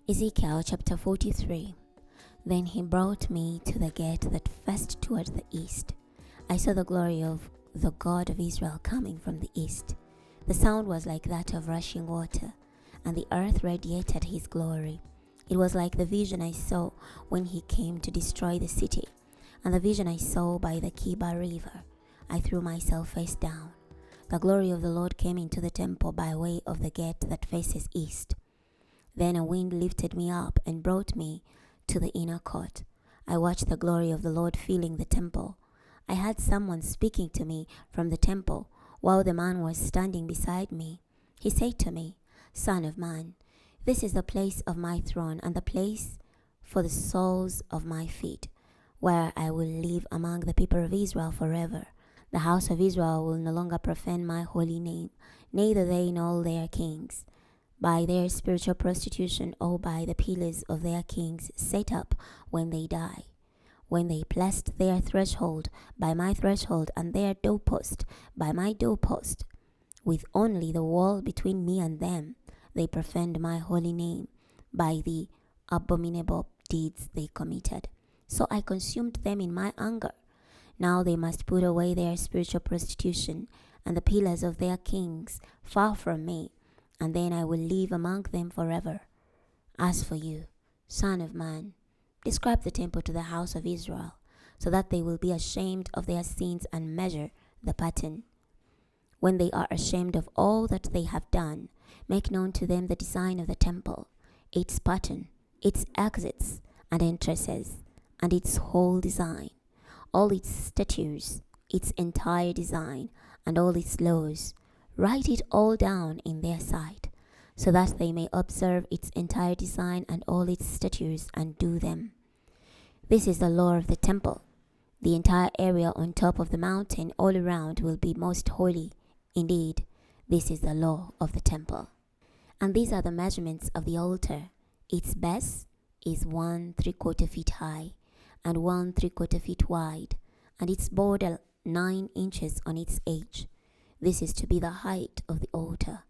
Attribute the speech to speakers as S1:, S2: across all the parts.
S1: Ezekiel chapter 43. Then he brought me to the gate that faced toward the east. I saw the glory of the God of Israel coming from the east. The sound was like that of rushing water, and the earth radiated his glory. It was like the vision I saw when he came to destroy the city, and the vision I saw by the Kebar River. I threw myself face down. The glory of the Lord came into the temple by way of the gate that faces east. Then a wind lifted me up and brought me to the inner court. I watched the glory of the Lord filling the temple. I heard someone speaking to me from the temple while the man was standing beside me. He said to me, "Son of man, this is the place of my throne and the place for the soles of my feet, where I will live among the people of Israel forever. The house of Israel will no longer profane my holy name, neither they nor their kings, by their spiritual prostitution or by the pillars of their kings set up when they die. When they placed their threshold by my threshold and their doorpost by my doorpost, with only the wall between me and them, they profaned my holy name by the abominable deeds they committed. So I consumed them in my anger. Now they must put away their spiritual prostitution and the pillars of their kings far from me, and then I will live among them forever. As for you, son of man, describe the temple to the house of Israel, so that they will be ashamed of their sins and measure the pattern. When they are ashamed of all that they have done, make known to them the design of the temple, its pattern, its exits and entrances, and its whole design, all its statutes, its entire design, and all its laws. Write it all down in their sight, so that they may observe its entire design and all its statutes and do them. This is the law of the temple. The entire area on top of the mountain all around will be most holy. Indeed, this is the law of the temple. And these are the measurements of the altar. Its base is 1 3/4 feet high and 1 3/4 feet wide, and its border 9 inches on its edge. This is to be the height of the altar.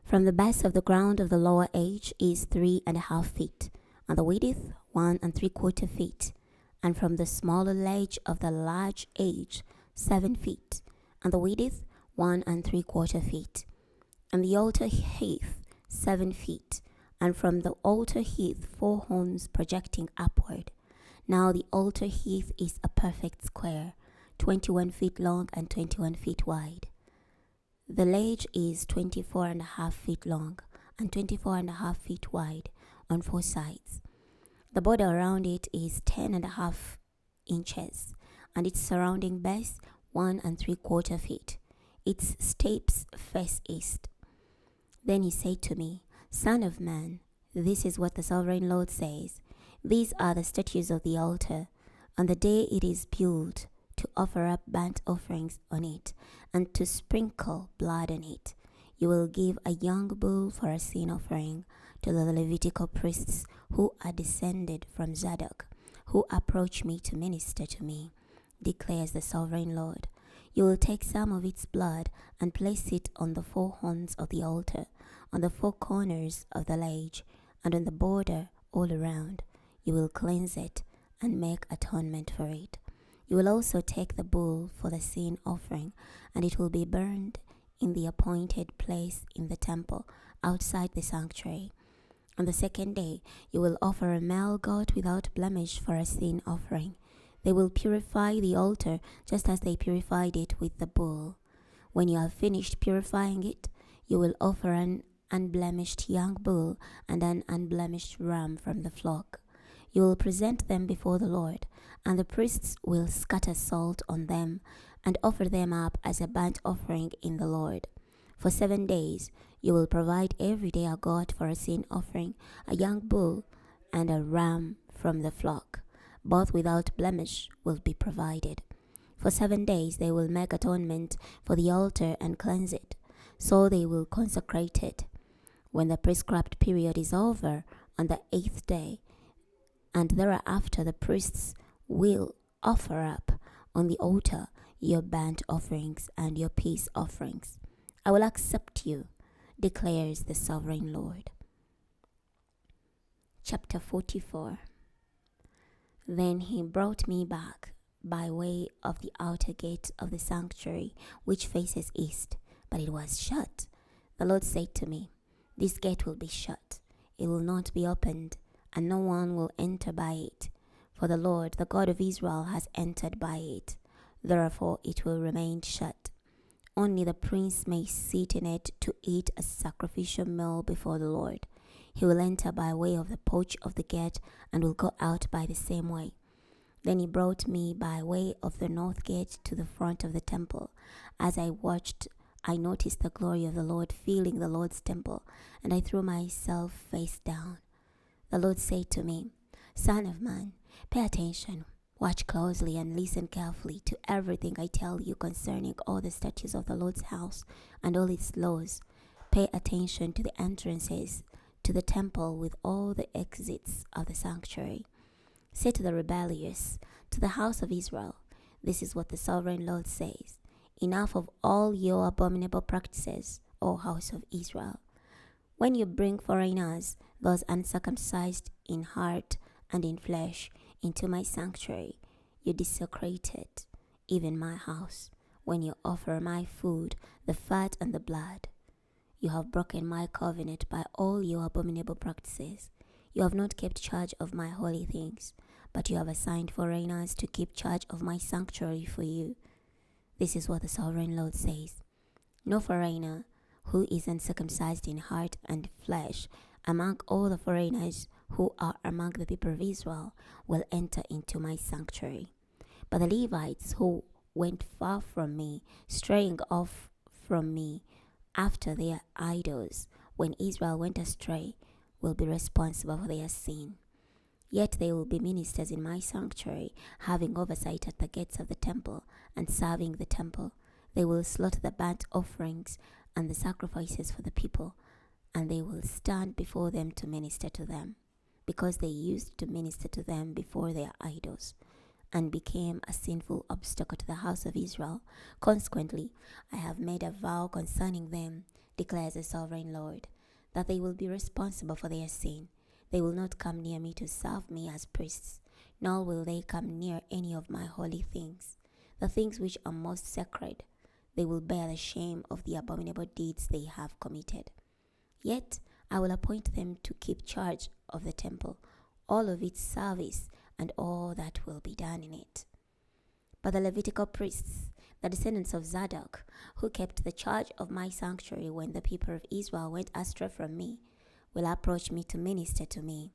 S1: From the base of the ground of the lower edge is 3.5 feet, and the width 1 3/4 feet, and from the smaller ledge of the large edge 7 feet, and the width 1 3/4 feet, and the altar height 7 feet, and from the altar height 4 horns projecting upward. Now the altar height is a perfect square, 21 feet long and 21 feet wide. The ledge is 24.5 feet long and 24.5 feet wide on 4 sides. The border around it is 10.5 inches, and its surrounding base 1 3/4 feet. Its steps face east. Then he said to me, "Son of man, this is what the sovereign Lord says. These are the statutes of the altar. On the day it is built, to offer up burnt offerings on it, and to sprinkle blood on it. You will give a young bull for a sin offering to the Levitical priests who are descended from Zadok, who approach me to minister to me, declares the sovereign Lord. You will take some of its blood and place it on the 4 horns of the altar, on the 4 corners of the ledge, and on the border all around. You will cleanse it and make atonement for it. You will also take the bull for the sin offering, and it will be burned in the appointed place in the temple outside the sanctuary. On the 2nd day, you will offer a male goat without blemish for a sin offering. They will purify the altar just as they purified it with the bull. When you have finished purifying it, you will offer an unblemished young bull and an unblemished ram from the flock. You will present them before the Lord, and the priests will scatter salt on them and offer them up as a burnt offering in the Lord. For 7 days you will provide every day a goat for a sin offering, a young bull, and a ram from the flock. Both without blemish will be provided. For 7 days they will make atonement for the altar and cleanse it. So they will consecrate it. When the prescribed period is over on the 8th day, and thereafter the priests will offer up on the altar your burnt offerings and your peace offerings. I will accept you, declares the sovereign Lord. Chapter 44. Then he brought me back by way of the outer gate of the sanctuary, which faces east, but it was shut. The Lord said to me, "This gate will be shut. It will not be opened, and no one will enter by it. For the Lord, the God of Israel, has entered by it. Therefore it will remain shut. Only the prince may sit in it to eat a sacrificial meal before the Lord. He will enter by way of the porch of the gate and will go out by the same way." Then he brought me by way of the north gate to the front of the temple. As I watched, I noticed the glory of the Lord filling the Lord's temple, and I threw myself face down. The Lord said to me, "Son of man, pay attention. Watch closely and listen carefully to everything I tell you concerning all the statutes of the Lord's house and all its laws. Pay attention to the entrances to the temple with all the exits of the sanctuary. Say to the rebellious, to the house of Israel, this is what the sovereign Lord says. Enough of all your abominable practices, O house of Israel. When you bring foreigners, those uncircumcised in heart and in flesh, into my sanctuary, you desecrate it, even my house, when you offer my food, the fat and the blood. You have broken my covenant by all your abominable practices. You have not kept charge of my holy things, but you have assigned foreigners to keep charge of my sanctuary for you. This is what the sovereign Lord says. No foreigner who is uncircumcised in heart and flesh among all the foreigners who are among the people of Israel will enter into my sanctuary. But the Levites who went far from me, straying off from me after their idols, when Israel went astray, will be responsible for their sin. Yet they will be ministers in my sanctuary, having oversight at the gates of the temple and serving the temple. They will slaughter the burnt offerings and the sacrifices for the people, and they will stand before them to minister to them, because they used to minister to them before their idols, and became a sinful obstacle to the house of Israel. Consequently, I have made a vow concerning them, declares the sovereign Lord, that they will be responsible for their sin. They will not come near me to serve me as priests, nor will they come near any of my holy things, the things which are most sacred. They will bear the shame of the abominable deeds they have committed. Yet I will appoint them to keep charge of the temple, all of its service, and all that will be done in it. But the Levitical priests, the descendants of Zadok, who kept the charge of my sanctuary when the people of Israel went astray from me, will approach me to minister to me.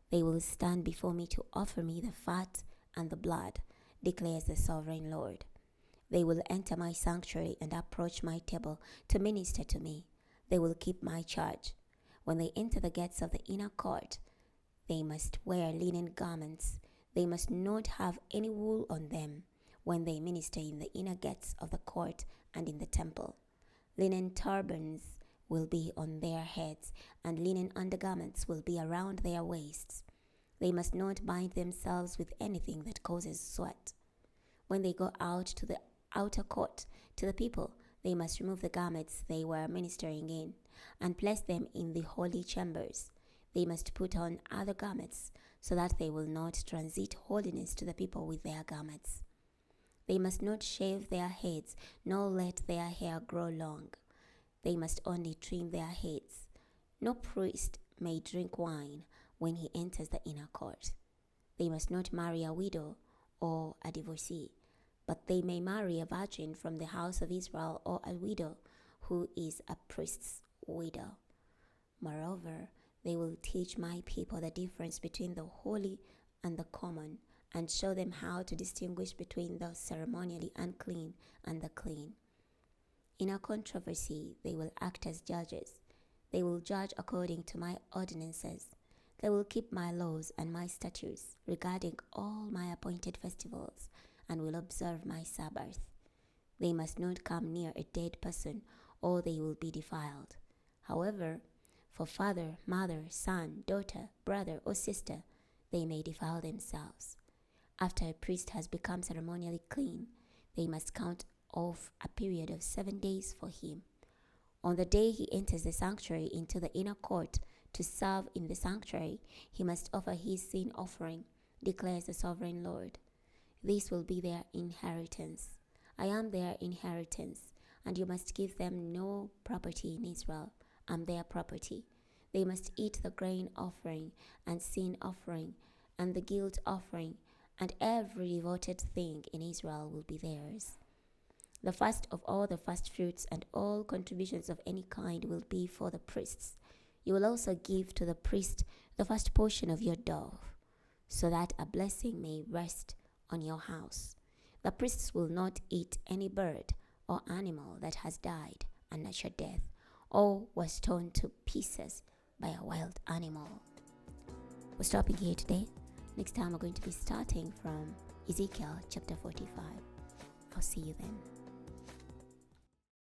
S1: They will stand before me to offer me the fat and the blood, declares the sovereign Lord. They will enter my sanctuary and approach my table to minister to me. They will keep my charge. When they enter the gates of the inner court, they must wear linen garments. They must not have any wool on them when they minister in the inner gates of the court and in the temple. Linen turbans will be on their heads, and linen undergarments will be around their waists. They must not bind themselves with anything that causes sweat. When they go out to the outer court to the people, they must remove the garments they were ministering in and place them in the holy chambers. They must put on other garments so that they will not transmit holiness to the people with their garments. They must not shave their heads, nor let their hair grow long. They must only trim their heads. No priest may drink wine when he enters the inner court. They must not marry a widow or a divorcee, but they may marry a virgin from the house of Israel or a widow who is a priest's widow. Moreover, they will teach my people the difference between the holy and the common, and show them how to distinguish between the ceremonially unclean and the clean. In a controversy, they will act as judges. They will judge according to my ordinances. They will keep my laws and my statutes regarding all my appointed festivals, and will observe my Sabbath. They must not come near a dead person, or they will be defiled. However, for father, mother, son, daughter, brother, or sister, they may defile themselves. After a priest has become ceremonially clean, they must count off a period of 7 days for him. On the day he enters the sanctuary into the inner court To serve in the sanctuary, he must offer his sin offering, declares the sovereign Lord. This will be their inheritance. I am their inheritance, and you must give them no property in Israel. I'm their property. They must eat the grain offering and sin offering and the guilt offering, and every devoted thing in Israel will be theirs. The first of all the first fruits and all contributions of any kind will be for the priests. You will also give to the priest the first portion of your dove, so that a blessing may rest on your house. The priests will not eat any bird or animal that has died unnatural death or was torn to pieces by a wild animal. We're stopping here today. Next time we're going to be starting from Ezekiel chapter 45. I'll see you then.